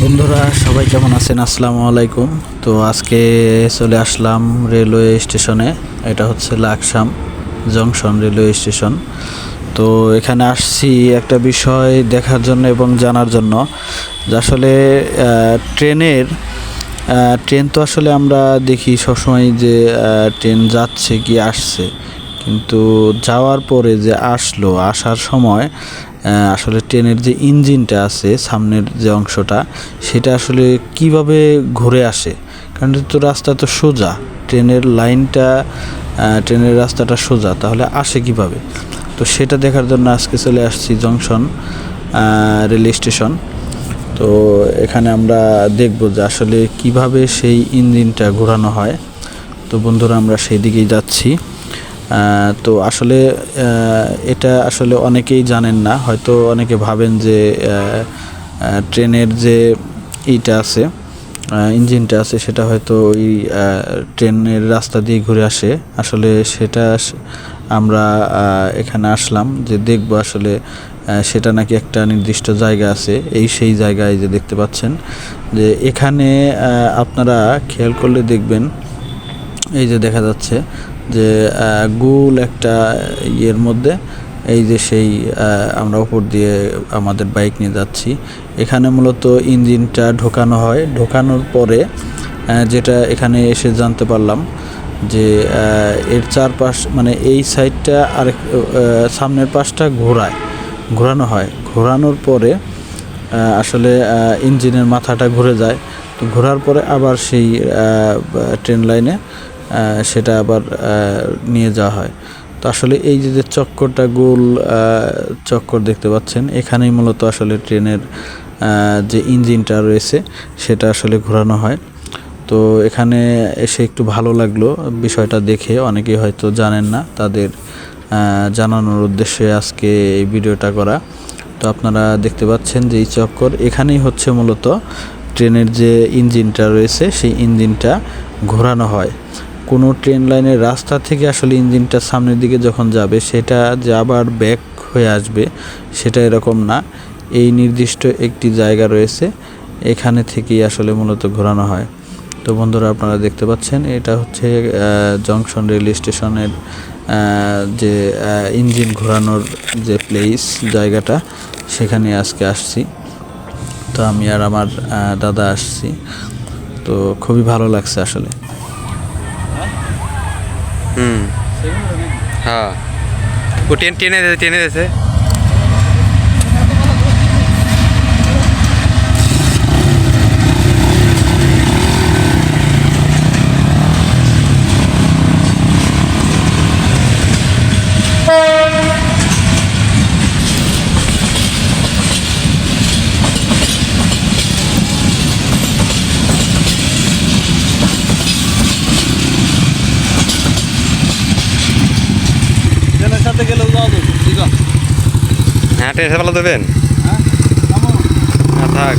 বন্ধুরা সবাই কেমন আছেন? আসসালামু আলাইকুম। তো আজকে চলে আসলাম রেলওয়ে স্টেশনে। এটা হচ্ছে লাকসাম জংশন রেলওয়ে স্টেশন। তো এখানে আসছি একটা বিষয় দেখার জন্য এবং জানার জন্য যে আসলে ট্রেন তো আসলে আমরা দেখি সবসময় যে ট্রেন যাচ্ছে কি আসছে, কিন্তু যাওয়ার পরে যে আসার সময় আসলে ট্রেনের যে ইঞ্জিনটা আছে সামনের যে অংশটা, সেটা আসলে কিভাবে ঘুরে আসে। কারণ তো রাস্তা তো সোজা, ট্রেনের রাস্তাটা সোজা, তাহলে আসে কিভাবে? তো সেটা দেখার জন্য আজকে চলে আসছি জংশন রেল স্টেশন। তো এখানে আমরা দেখব যে আসলে কিভাবে সেই ইঞ্জিনটা ঘোরানো হয়। তো বন্ধুরা আমরা সেই দিকেই যাচ্ছি। তো আসলে এটা আসলে অনেকেই জানেন না, হয়তো অনেকে ভাবেন যে ট্রেনের যে ইঞ্জিনটা আছে সেটা হয়তো ওই ট্রেনের রাস্তা দিয়ে ঘুরে আসে। আসলে সেটা আমরা এখানে আসলাম যে দেখব আসলে সেটা নাকি একটা নির্দিষ্ট জায়গা আছে। সেই জায়গায় যে দেখতে পাচ্ছেন যে এখানে আপনারা খেয়াল করলে দেখবেন, এই যে দেখা যাচ্ছে যে গোল একটা ইয়ের মধ্যে এই যে আমরা উপর দিয়ে আমাদের বাইক নিয়ে যাচ্ছি। এখানে মূলত ইঞ্জিনটা ঢোকানো হয়। ঢোকানোর পরে যেটা এখানে এসে জানতে পারলাম যে এর চারপাশ মানে এই সাইডটা আরেক সামনের পাশটা ঘোরানো হয়। ঘোরানোর পরে আসলে ইঞ্জিনের মাথাটা ঘুরে যায়। তো ঘোরার পরে আবার সেই ট্রেন লাইনে সেটা আবার নিয়ে যাওয়া হয়। তো আসলে এই যে চক্করটা গোল চক্কর দেখতে পাচ্ছেন, এখানেই মূলত আসলে ট্রেনের যে ইঞ্জিনটা রয়েছে সেটা আসলে ঘোরানো হয়। তো এখানে এসে একটু ভালো লাগলো বিষয়টা দেখে। অনেকেই হয়তো জানেন না, তাদের জানানোর উদ্দেশ্যে আজকে এই ভিডিওটা করা। তো আপনারা দেখতে পাচ্ছেন যে এই চক্কর এখানেই হচ্ছে মূলত ট্রেনের যে ইঞ্জিনটা রয়েছে সেই ইঞ্জিনটা ঘোরানো হয়। কোনো ট্রেন লাইনের রাস্তা থেকে আসলে ইঞ্জিনটা সামনের দিকে যখন যাবে, সেটা যে আবার ব্যাক হয়ে আসবে সেটা এরকম না। এই নির্দিষ্ট একটি জায়গা রয়েছে, এখানে থেকেই আসলে মূলত ঘোরানো হয়। তো বন্ধুরা আপনারা দেখতে পাচ্ছেন এটা হচ্ছে জংশন রেল স্টেশনের যে ইঞ্জিন ঘোরানোর যে জায়গাটা, সেখানে আজকে আসছি। তো আমি আর আমার দাদা আসছি। তো খুবই ভালো লাগছে আসলে। হ্যাঁ, ও টেনে দিয়েছে। সাথে গেলেও যাওয়া যাবে, ঠিক আছে? হ্যাঁ, ট্রেনে ভালো দেবেন। হ্যাঁ, থাক।